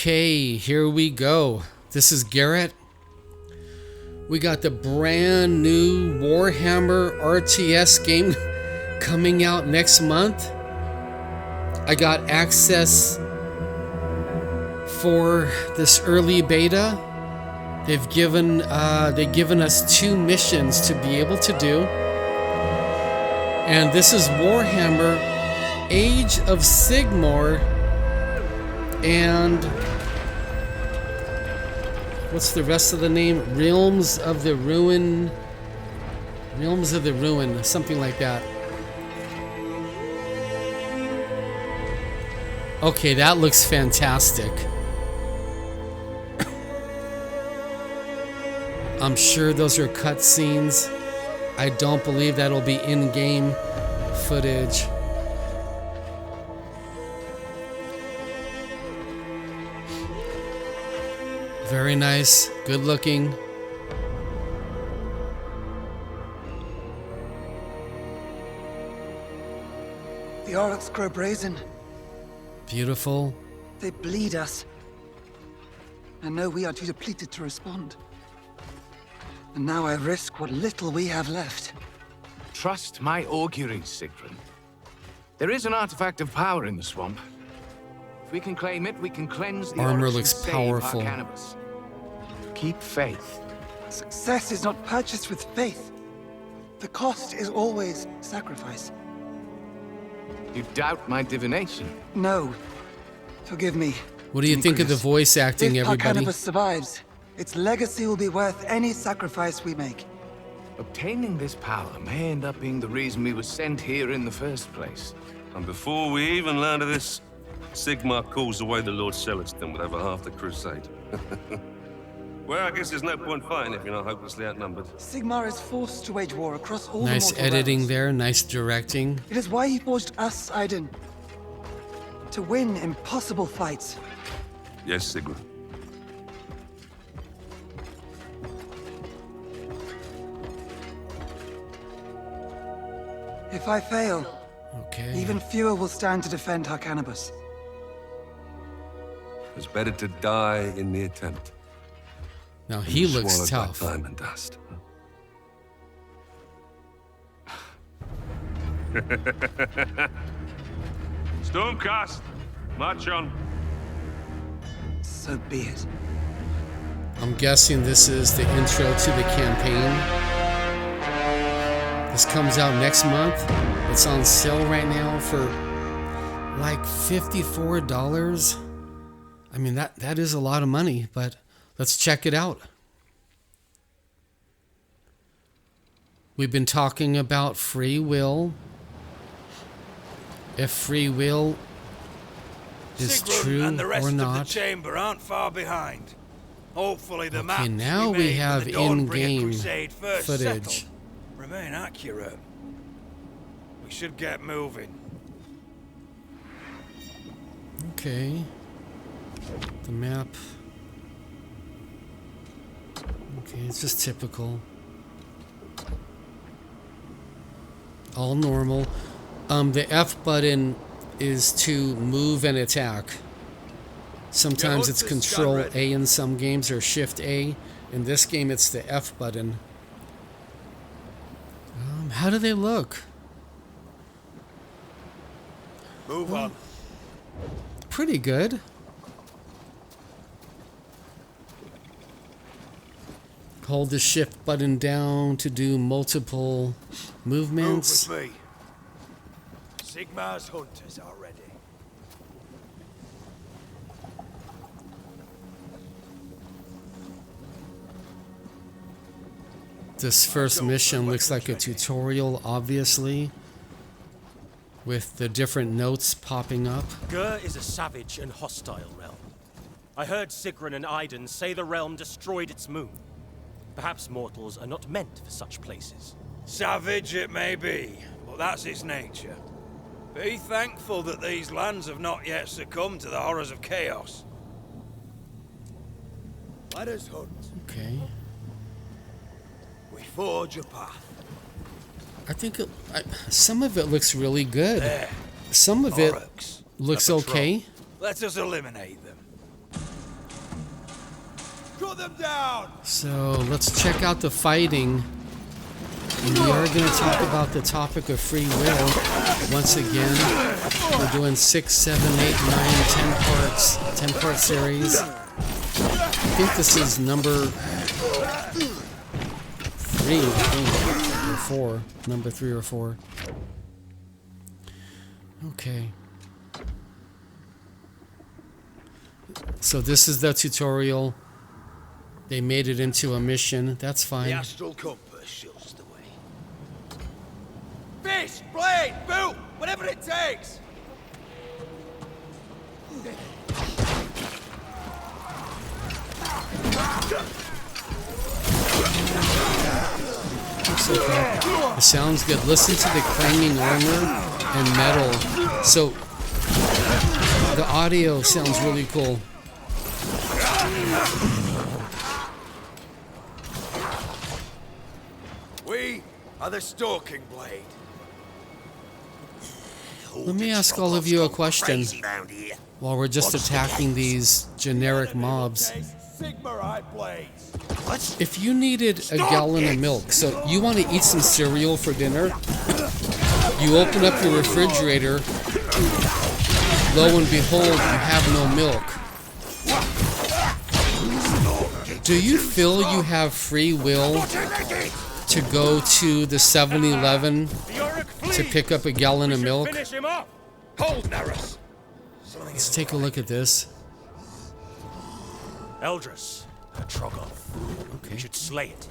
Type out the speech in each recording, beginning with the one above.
Okay, here we go. This is Garrett. We got the brand new Warhammer RTS game coming out next month. I got access for this early beta. They've given us 2 missions to be able to do. And this is Warhammer Age of Sigmar. And what's the rest of the name? Realms of the Ruin, something like that. Okay, that looks fantastic. I'm sure those are cutscenes. I don't believe that'll be in-game footage. Very nice, good looking. The orcs grow brazen. Beautiful. They bleed us. And know we are too depleted to respond. And now I risk what little we have left. Trust my auguries, Sigrun. There is an artifact of power in the swamp. If we can claim it, we can cleanse the armor. orcs Looks and save powerful. our cannabis. Keep faith. Success is not purchased with faith. The cost is always sacrifice. You doubt my divination? No. Forgive me. What do you think of the voice acting, If our everybody? cannabis survives, its legacy will be worth any sacrifice we make. Obtaining this power may end up being the reason we were sent here in the first place. And before we even learn of this, Sigmar calls away the Lord Celestin with over half the crusade. Well, I guess there's no point fighting if you're not hopelessly outnumbered. Sigmar is forced to wage war across all Nice the mortal editing realms. there, nice directing. It is why he forged us, Aiden. To win impossible fights. Yes, Sigrun. If I fail, Okay. even fewer will stand to defend our cannabis. It's better to die in the attempt. Now he than looks swallowed by tough. time and dust. Stormcast! March on. So be it. I'm guessing this is the intro to the campaign. This comes out next month. It's on sale right now for like $54. I mean, that is a lot of money, but let's check it out. We've been talking about free will. If free will is Sigrun true and the rest or of the not. chamber aren't far behind. Hopefully the Okay, maps now we made have when the Dawnbringer in-game Crusade first footage. settled remain accurate. We should get moving. Okay. The map. Okay, it's just typical. All normal. The F button is to move and attack. Sometimes it's Control A in some games, or Shift A. In this game, it's the F button. How do they look? Move on. Pretty good. Hold the Shift button down to do multiple movements. Move with me. Sigmar's hunters are ready. This first mission looks like a tutorial, obviously, with the different notes popping up. Gur is a savage and hostile realm. I heard Sigrun and Aiden say the realm destroyed its moon. Perhaps mortals are not meant for such places. Savage it may be, but that's its nature. Be thankful that these lands have not yet succumbed to the horrors of chaos. Let us hunt. Okay. We forge a path. I think some of it looks really good. There. Some of it Orcs. looks A patrol. okay. Let us eliminate them. Put them down! So let's check out the fighting. And we are going to talk about the topic of free will once again. We're doing 6, 7, 8, 9, 10 parts, 10-part series. I think this is number 3, I think, or 4. Number 3 or 4. Okay. So this is the tutorial. They made it into a mission. That's fine. The astral compass shows us the way. Fish, blade, boot, whatever it takes! It sounds good. Listen to the clanging armor and metal. So the audio sounds really cool. We are the stalking blade. Let me ask all of you a question while we're just attacking these generic mobs. Sigmarite blades. If you needed a gallon of milk, so you want to eat some cereal for dinner, you open up your refrigerator, lo and behold, you have no milk. Do you feel you have free will to go to the 7-Eleven to pick up a gallon of milk? Hold, Naris. Let's take a look at this. Eldris, a Troggoth. Okay. We should slay it.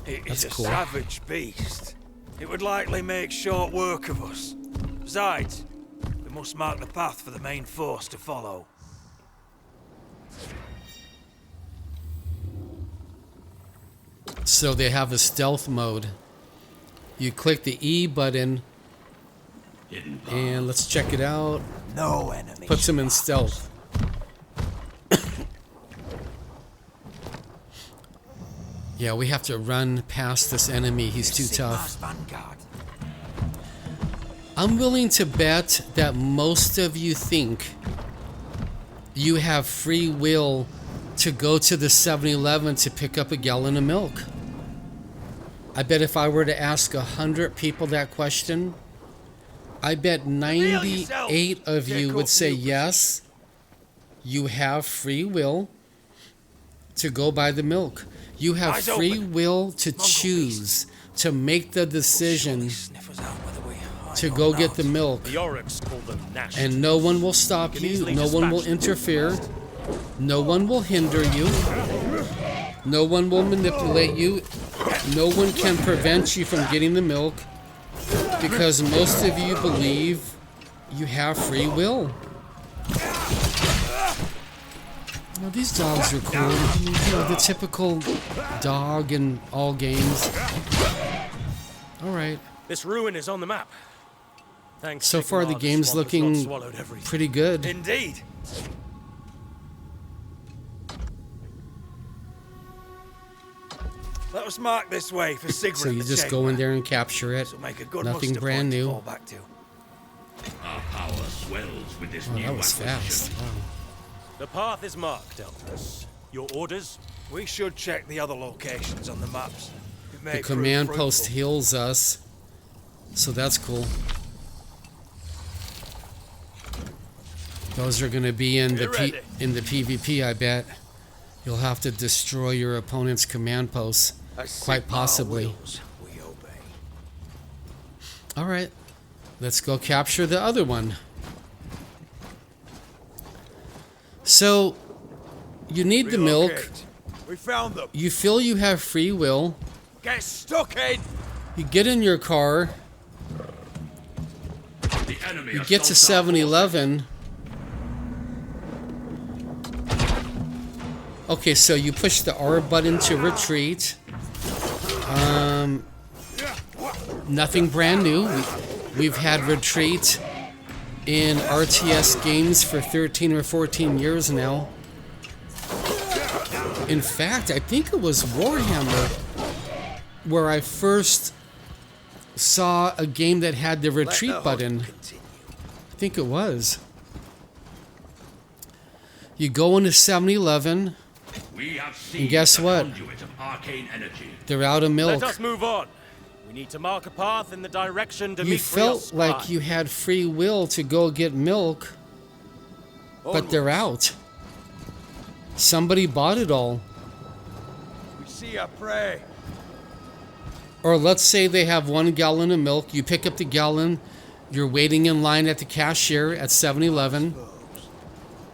It That's is a cool. savage beast. It would likely make short work of us. Besides, we must mark the path for the main force to follow. So they have a stealth mode. You click the E button, and let's check it out. No enemy. Puts him in stealth. Yeah, we have to run past this enemy. He's too tough. Vanguard. I'm willing to bet that most of you think you have free will to go to the 7-Eleven to pick up a gallon of milk. I bet if I were to ask 100 people that question, I bet 98 of you would say yes, you have free will to go buy the milk. You have free will to choose, to make the decision to go get the milk. The Oryx call them Nash. And no one will stop you, no one will interfere, no one will hinder you, no one will manipulate you, no one can prevent you from getting the milk, because most of you believe you have free will. Now, these dogs are cool. I mean, you know, the typical dog in all games. Alright. This ruin is on the map. Thanks. So far the game's looking pretty good. Indeed. Let us mark this way for Sigrid. So you just go in there and capture it. Nothing brand new. Our power swells with this Oh, new that was acquisition. fast. Wow. The path is marked, Eldris. Your orders? We should check the other locations on the maps. It may The prove command fruitful. post heals us, so that's cool. Those are going to be in the PvP, I bet. You'll have to destroy your opponent's command posts, quite possibly. We obey. All right, let's go capture the other one. So, you need the milk. Relocate. We found them. You feel you have free will. Get stuck in. You get in your car. The enemy You get to assaults our 7-Eleven. Okay, so you push the R button to retreat. Nothing brand new. We've had retreat in RTS games for 13 or 14 years now. In fact, I think it was Warhammer where I first saw a game that had the retreat button. I think it was. You go into 7-Eleven. We have seen And guess the what? conduit of arcane energy. They're out of milk. Let us move on. We need to mark a path in the direction You Demetrius felt like you had free will to go get milk, but they're out. Somebody bought it all. We see our prey. Or let's say they have 1 gallon of milk. You pick up the gallon. You're waiting in line at the cashier at 7-Eleven.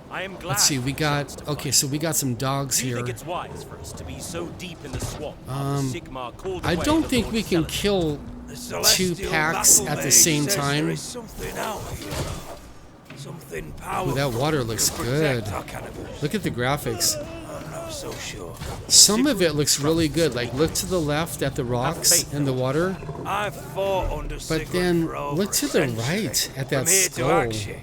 I am glad. Let's see, we got... Okay, so we got some dogs Do you here. think it's wise for us to be so deep in the swamp? after Sigmar called I away don't the think Lord we can Celes? kill The 2 celestial packs battle at the mage same says time. There is something out here. Something Ooh, powerful. that water looks to good. protect our cannibals. Look at the graphics. I'm not so sure. Some of it looks really good. Like, look to the left at the rocks in the water. I've fought under But Sigurd then for over look to a the century. right at that From here to skull. Akshi.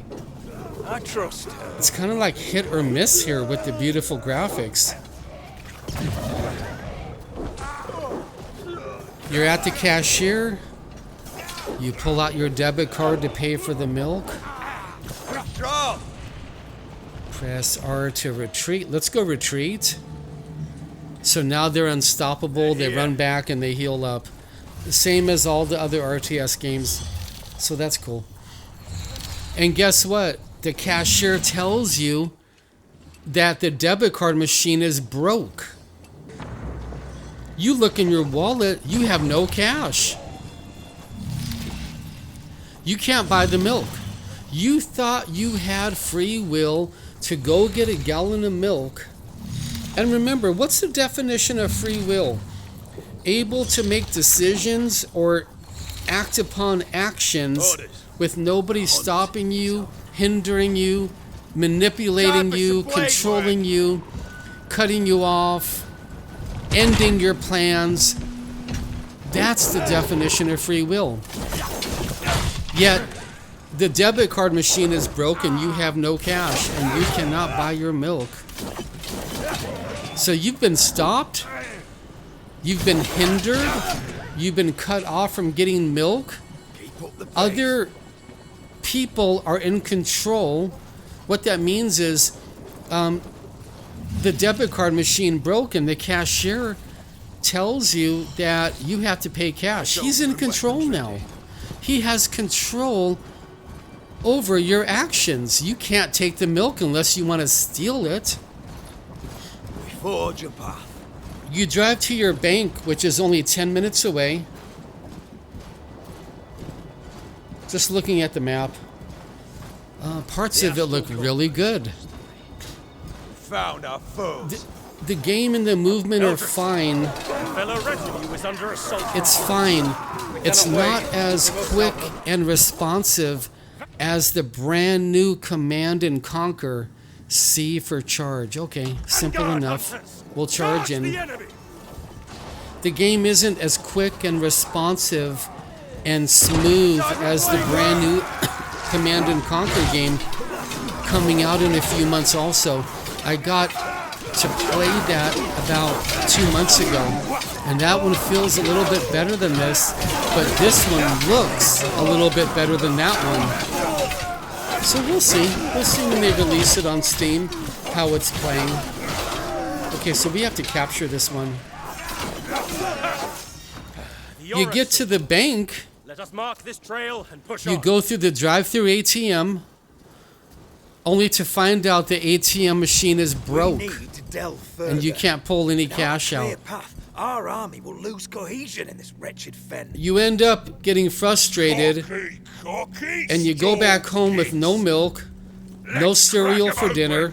I trust her. It's kind of like hit or miss here with the beautiful graphics. You're at the cashier. You pull out your debit card to pay for the milk. Drop! Press R to retreat. Let's go retreat. So now they're unstoppable. They run back and they heal up. The same as all the other RTS games. So that's cool. And guess what? The cashier tells you that the debit card machine is broke. You look in your wallet, you have no cash. You can't buy the milk. You thought you had free will to go get a gallon of milk. And remember, what's the definition of free will? Able to make decisions or act upon actions with nobody stopping you, hindering you, manipulating you, controlling you, cutting you off, ending your plans. That's the definition of free will. Yet, the debit card machine is broken, you have no cash, and you cannot buy your milk. So you've been stopped, you've been hindered, you've been cut off from getting milk. Other people are in control. What that means is the debit card machine broke and the cashier tells you that you have to pay cash. He's in control now. He has control over your actions. You can't take the milk unless you want to steal it. We forge a path. You drive to your bank, which is only 10 minutes away. Just looking at the map. Parts of it look really good. Found our foes. The game and the movement are fine. Fellow retinue is under assault. It's fine. It's not as quick and responsive as the brand new Command and Conquer. C for charge. Okay, simple enough. We'll charge in. The game isn't as quick and responsive and smooth as the brand new Command and Conquer game coming out in a few months also. I got to play that about 2 months ago, and that one feels a little bit better than this, but this one looks a little bit better than that one. So we'll see. We'll see when they release it on Steam how it's playing. Okay, so we have to capture this one. You get to the bank. Let us mark this trail and push You on. go through the drive-through ATM, only to find out the ATM machine is broke, We need to delve further. and you can't pull any cash Without a out. clear path, our army will lose cohesion in this wretched fen. You end up getting frustrated, and you go back home with no milk, no cereal for dinner,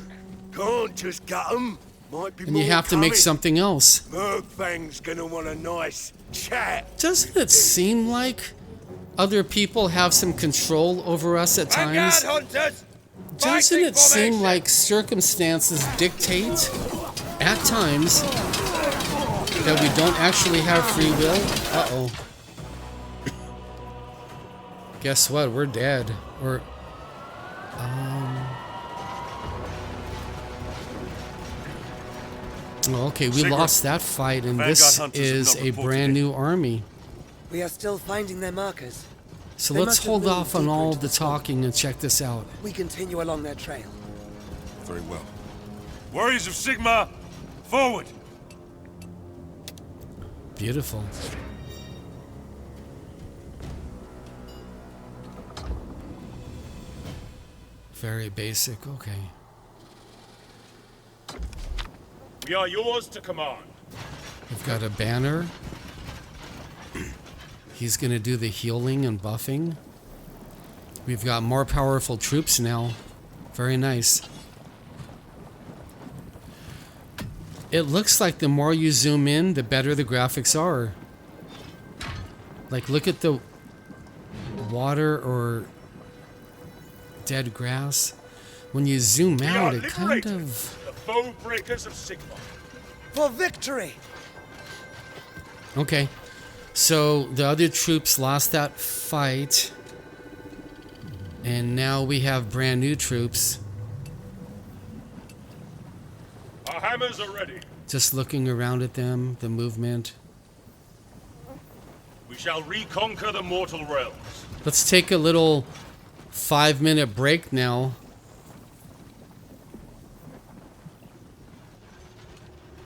Can't just gut 'em. Might be and you more have to make coming. something else. Murgfang's gonna want a nice chat. Doesn't it seem like other people have some control over us at times? hunters! Doesn't it seem like circumstances dictate, at times, that we don't actually have free will? Uh-oh. Guess what? We're dead. Okay, we lost that fight, and this is a brand new army. We are still finding their markers. So They let's must have hold moved off on deeper all into the the swamp. talking and check this out. We continue along their trail. Very well. Warriors of Sigma, Forward! Beautiful. Very basic, okay. We are yours to command. We've got a banner. He's gonna do the healing and buffing. We've got more powerful troops now. Very nice. It looks like the more you zoom in, the better the graphics are. Like, look at the water or dead grass. When you zoom out, it kind of... The foe breakers of Sigmar. For victory! Okay. So the other troops lost that fight. And now we have brand new troops. Our hammers are ready. Just looking around at them, the movement. We shall reconquer the mortal realms. Let's take a little 5-minute break now.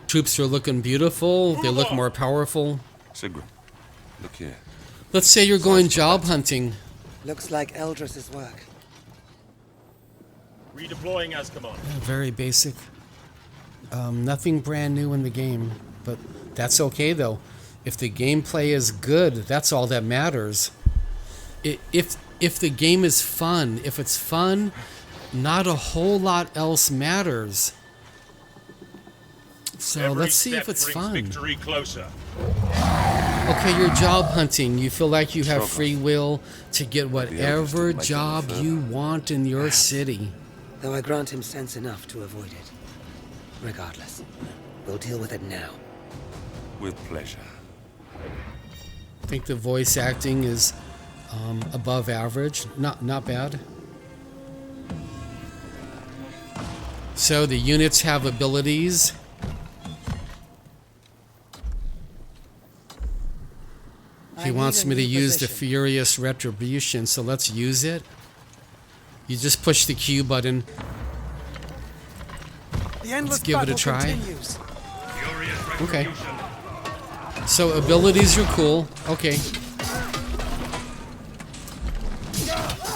Troops are looking beautiful. They look more powerful. Sigrun, look here. Let's say you're going job hunting. Looks like Eldris's work. Redeploying as commanded. Yeah, very basic. Nothing brand new in the game, but that's okay though. If the gameplay is good, that's all that matters. If the game is fun, if it's fun, not a whole lot else matters. So let's see if it's fun. Victory closer. Okay, you're job hunting. You feel like you have free will to get whatever job you want in your city. Though I grant him sense enough to avoid it. Regardless, we'll deal with it now. With pleasure. I think the voice acting is above average. Not bad. So the units have abilities. He wants me to use the Furious Retribution, so let's use it. You just push the Q button. Let's give it a try. Okay. So abilities are cool. Okay.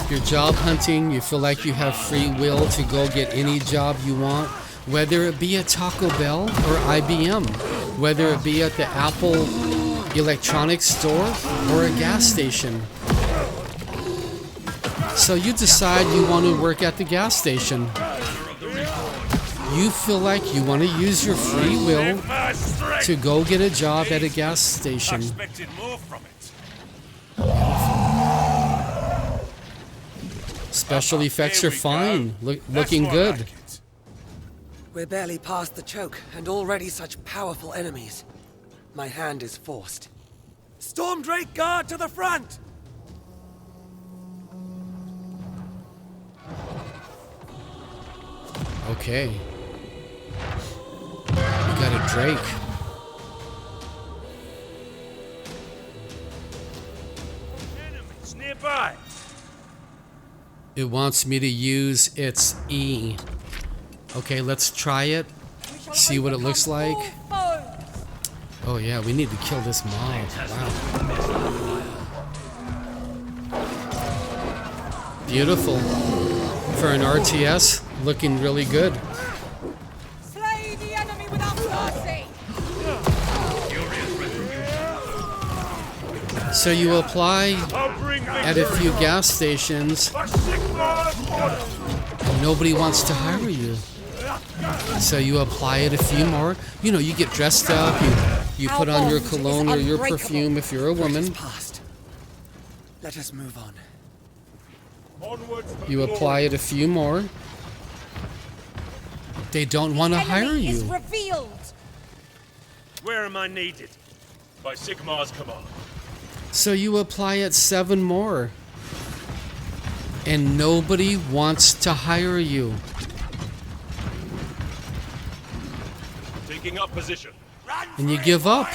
You're job hunting. You feel like you have free will to go get any job you want, whether it be at Taco Bell or IBM, whether it be at the Apple electronics store or a gas station. So you decide you want to work at the gas station. You feel like you want to use your free will to go get a job at a gas station. Special effects are fine. Looking good. We're barely past the choke, and already such powerful enemies. My hand is forced. Storm Drake Guard to the front! Okay. We got a Drake. Enemies nearby. It wants me to use its E. Okay, let's try it. See what it looks like. Oh yeah, we need to kill this mob. Wow. Beautiful. For an RTS, looking really good. Slay the enemy without mercy. So you apply at a few gas stations. Nobody wants to hire you. So you apply it a few more. You know, you get dressed up, you put on your cologne or your perfume if you're a woman. Let us move on. You apply it a few more. They don't want to hire Enemy is you. revealed. Where am I needed? By Sigmar's command. So you apply it 7 more. And nobody wants to hire you. Taking up position. And you give up.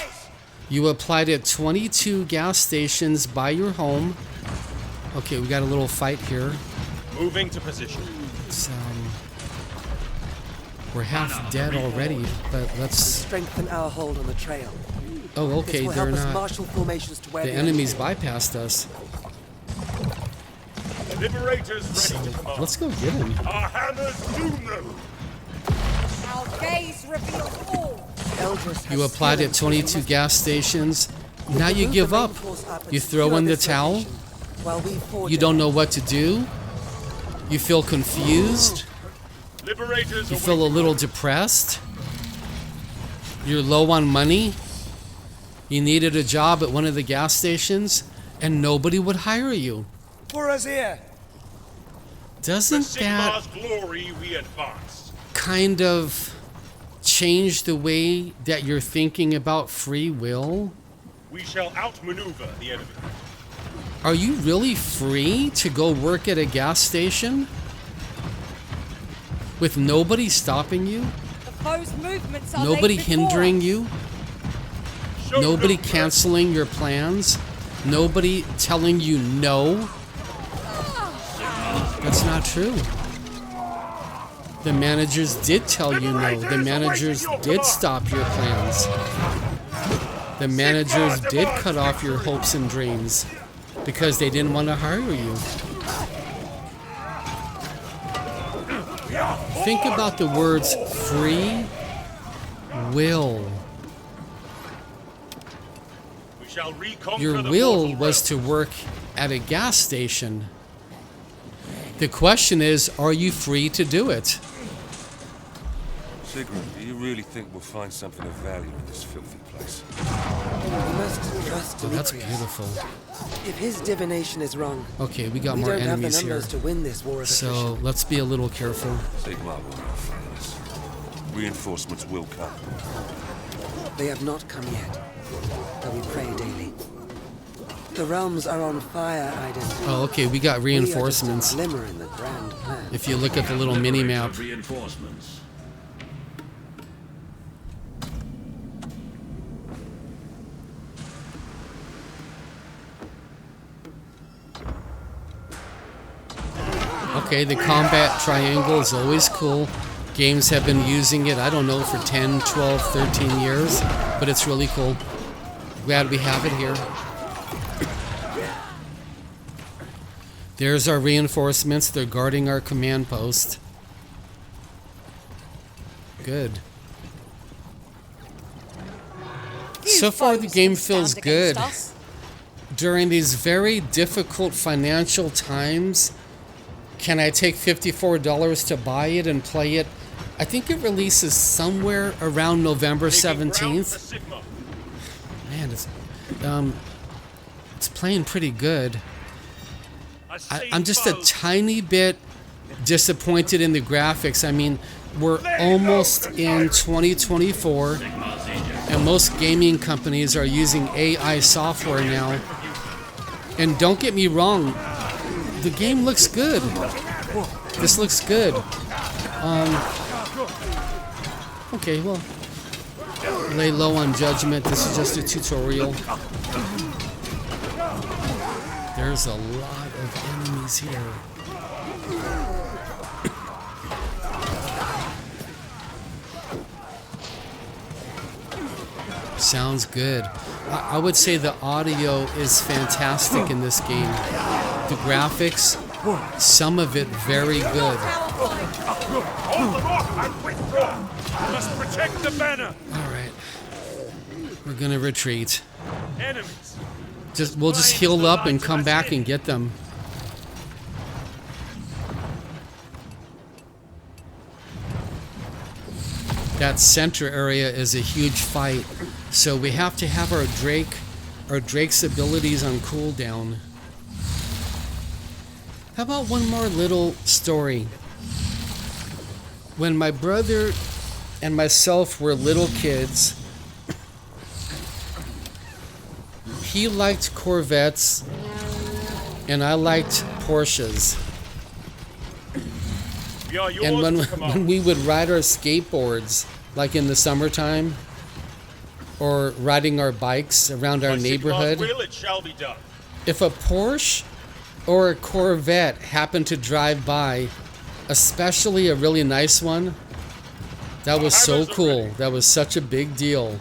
You applied at 22 gas stations by your home. Okay, we got a little fight here. Moving to position. It's, We're half dead already, but let's... Strengthen our hold on the trail. Oh, This okay, will they're help us not... marshal formations to where The enemies bypassed us. Liberators ready to command. Let's go get him. Our hammers doom them. Our gaze reveals all. Eldris You has applied stolen at 22 something gas stations. Now must- you Move give the up. reinforce up and You throw secure in the this towel. location while we forge You don't ahead. know what to do. You feel confused. Liberators You feel a little depressed. You're low on money. You needed a job at one of the gas stations, and nobody would hire you. For us here. Doesn't that glory we advance. kind of change the way that you're thinking about free will? We shall outmaneuver the enemy. Are you really free to go work at a gas station? With nobody stopping you? The foe's movements are Nobody laid before hindering us. you? Nobody canceling your plans? Nobody telling you no? That's not true. The managers did tell you no. The managers did stop your plans. The managers did cut off your hopes and dreams because they didn't want to hire you. Think about the words free will. We shall reconquer Your the will mortal was to work at a gas station. The question is, are you free to do it? Sigrun, do you really think we'll find something of value in this filthy place? We must trust Oh, that's Demetrius. beautiful. If his divination is wrong, Okay, we got we more don't have the enemies here. numbers to win this war of So attrition. let's be a little careful. Sigmar will not fail us. Reinforcements will come. They have not come yet, though we pray daily. The realms are on fire, Aiden. Oh, okay, we got We are reinforcements. just a glimmer in the grand plan. If you look at the little mini map. Reinforcements. Okay, the combat triangle is always cool. Games have been using it, I don't know, for 10, 12, 13 years, but it's really cool. Glad we have it here. There's our reinforcements. They're guarding our command post. Good. So far, the game feels good. During these very difficult financial times, can I take $54 to buy it and play it? I think it releases somewhere around November 17th. Man, it's playing pretty good. I'm just a tiny bit disappointed in the graphics. I mean, we're almost in 2024, and most gaming companies are using AI software now. And don't get me wrong, the game looks good. This looks good. Okay, well, lay low on judgment. This is just a tutorial. There's a lot of enemies here. Sounds good. I would say the audio is fantastic in this game. The graphics, some of it very good. Must protect the banner. All right, we're gonna retreat. Enemies. We'll just heal up and come back and get them. That center area is a huge fight, so we have to have our Drake's abilities on cooldown. How about one more little story? When my brother and myself were little kids, he liked Corvettes and I liked Porsches. We are yours And to command. when we would ride our skateboards, like in the summertime, or riding our bikes around our By Sigmar's neighborhood, will, it shall be done. if a Porsche or a Corvette happened to drive by, especially a really nice one, That was so cool. That was such a big deal.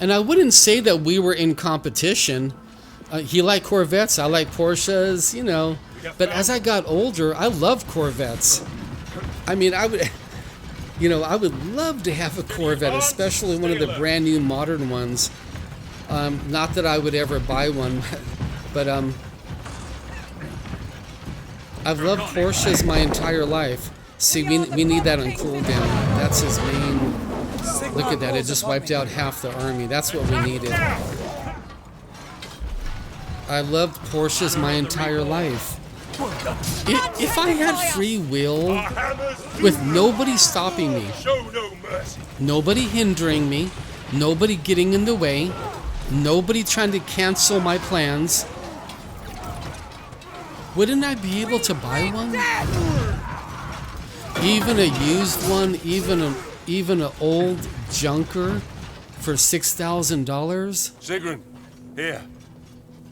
And I wouldn't say that we were in competition. He liked Corvettes, I like Porsches, you know. But as I got older, I loved Corvettes. I mean, I would love to have a Corvette, especially one of the brand new modern ones. Not that I would ever buy one, but I've loved Porsches my entire life. See, we need that on cooldown. That's his main. Look at that, it just wiped out half the army. That's what we needed. I loved Porsches my entire life. If I had free will, with nobody stopping me, nobody hindering me, nobody getting in the way, nobody trying to cancel my plans, wouldn't I be able to buy one? Even a used one, even an old junker for $6,000? Sigrun, here.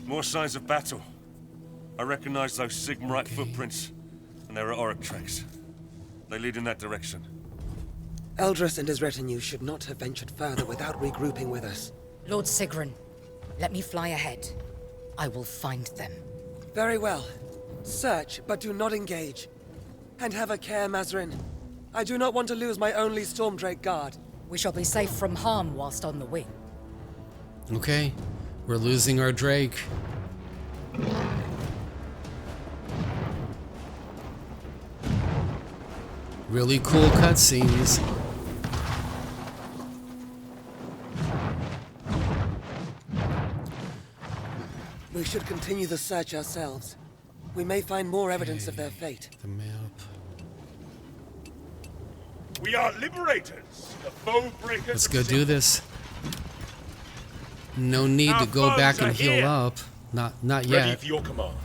More signs of battle. I recognize those Sigmarite footprints, and there are Auric tracks. They lead in that direction. Eldris and his retinue should not have ventured further without regrouping with us. Lord Sigrun, let me fly ahead. I will find them. Very well. Search, but do not engage. And have a care, Mazrin. I do not want to lose my only Stormdrake guard. We shall be safe from harm whilst on the wing. Okay, we're losing our Drake. Really cool cutscenes. We should continue the search ourselves. We may find more evidence of their fate. The map. We are liberators, the foe breakers. Let's go do this. No need to go back and heal up. Not Ready yet. for your command.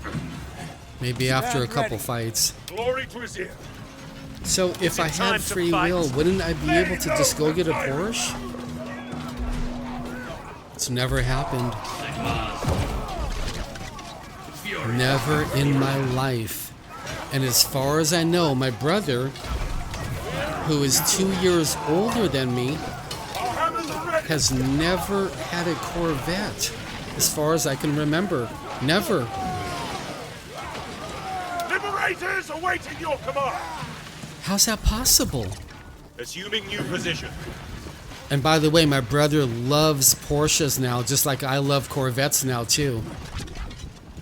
Maybe after a couple fights. Glory to his ear. So if I had free will, wouldn't I be able to just go get a Porsche? It's never happened. Never in my life. And as far as I know, my brother, who is 2 years older than me, has never had a Corvette. As far as I can remember. Never. Liberators awaiting your command. How's that possible? Assuming new position. And by the way, my brother loves Porsches now, just like I love Corvettes now too.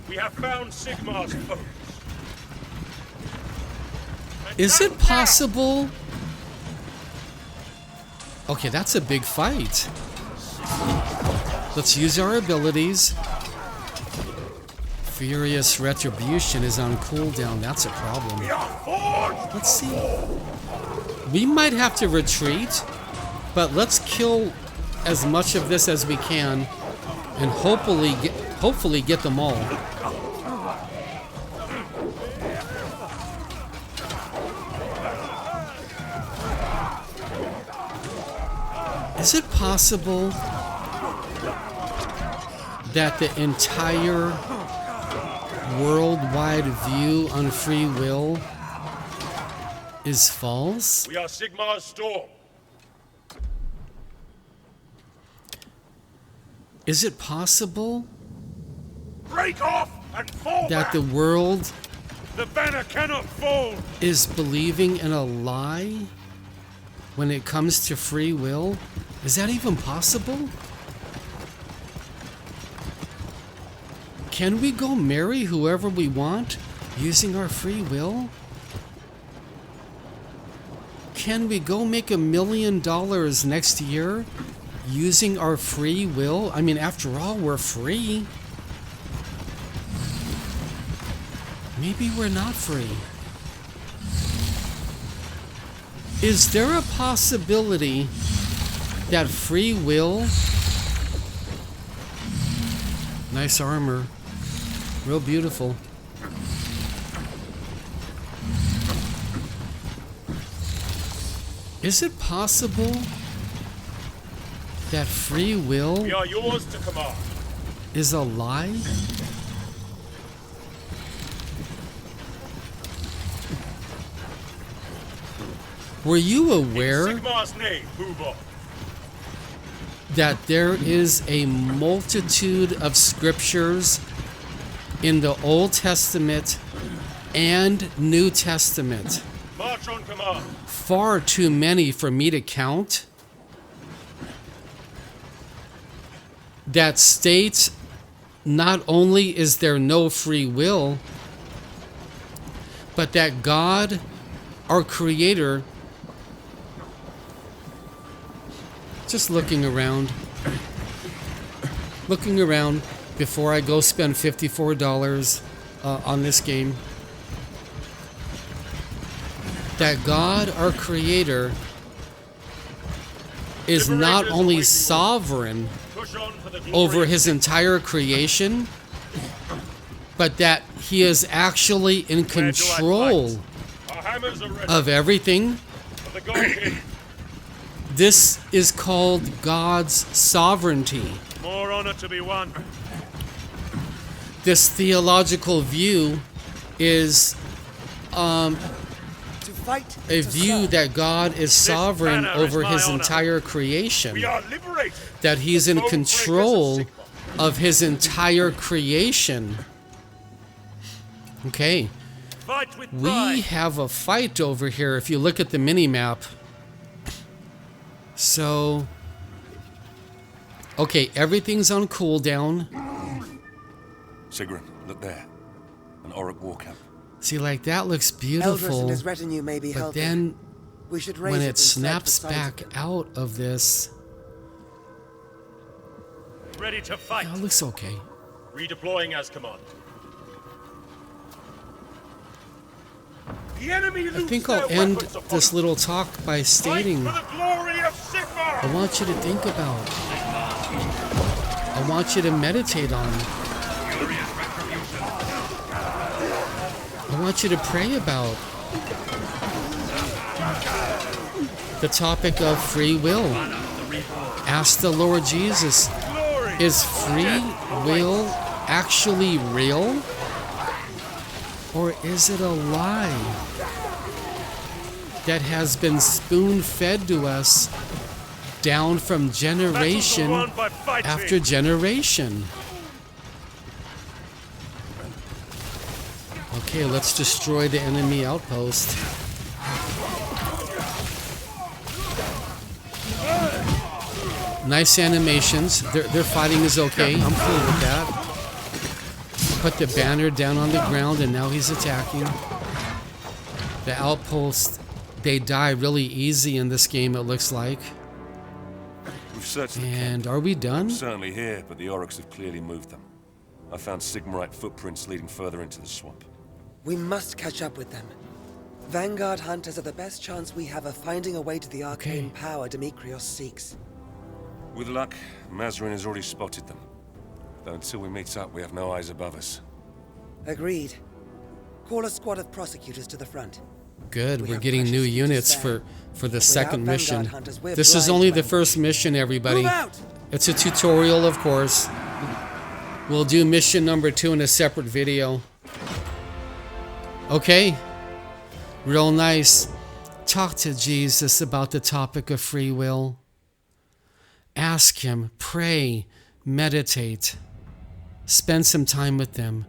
We have found Sigmar's foes. Is it possible? Okay, that's a big fight. Let's use our abilities. Furious Retribution is on cooldown. That's a problem. Let's see. We might have to retreat, but let's kill as much of this as we can, and hopefully get them all. Is it possible that the entire worldwide view on free will is false? We are Sigmar's storm. Is it possible Break off and fall that back. the world The banner cannot fall. is believing in a lie when it comes to free will? Is that even possible? Can we go marry whoever we want using our free will? Can we go make $1 million next year using our free will? I mean, after all, we're free. Maybe we're not free. Is there a possibility that free will... Nice armor. Real beautiful. Is it possible that free will We are yours to command. is a lie? Were you aware Sigmar's name, Boobo. that there is a multitude of scriptures in the Old Testament and New Testament? March on command. Far too many for me to count. That states not only is there no free will, but that God, our Creator, just looking around before I go spend $54 on this game, that God, our Creator, is not only sovereign over his entire creation, but that he is actually in control of everything. This is called God's sovereignty. More honor to be won. This theological view is a view that God is sovereign over his entire creation. We are liberated. That he's in control of his entire creation. Okay. Fight with We pride. have a fight over here if you look at the mini-map. So, okay, everything's on cooldown. Sigrun, look there. An Auric war camp. See, like that looks Eldris beautiful, and his retinue may be but helping. then We should raise when it it and search snaps for signs back of it. out of this, Ready to fight. it looks okay. Redeploying as commanded. The enemy I think I'll end this little talk by stating, For the glory of Sigmar! I want you to think about, I want you to meditate on, I want you to pray about the topic of free will. Ask the Lord Jesus, is free will actually real? Or is it a lie that has been spoon-fed to us down from generation after generation? Okay, let's destroy the enemy outpost. Nice animations. Their fighting is okay. I'm cool with that. Put the banner down on the ground and now he's attacking. The outpost, they die really easy in this game, it looks like. We've searched the And camp. are we done? Certainly here, but the Aurics have clearly moved them. I found Sigmarite footprints leading further into the swamp. We must catch up with them. Vanguard hunters are the best chance we have of finding a way to the arcane power Demetrios seeks. With luck, Mazarin has already spotted them. Though until we meet up, we have no eyes above us. Agreed. Call a squad of prosecutors to the front. Good, We we're have getting precious new few to units spare. for the Without second Vanguard mission. hunters, we're This is blind only to the enemies. first mission, everybody. Move out! It's a tutorial, of course. We'll do mission number 2 in a separate video. Okay. Real nice. Talk to Jesus about the topic of free will. Ask him, pray, meditate. Spend some time with them.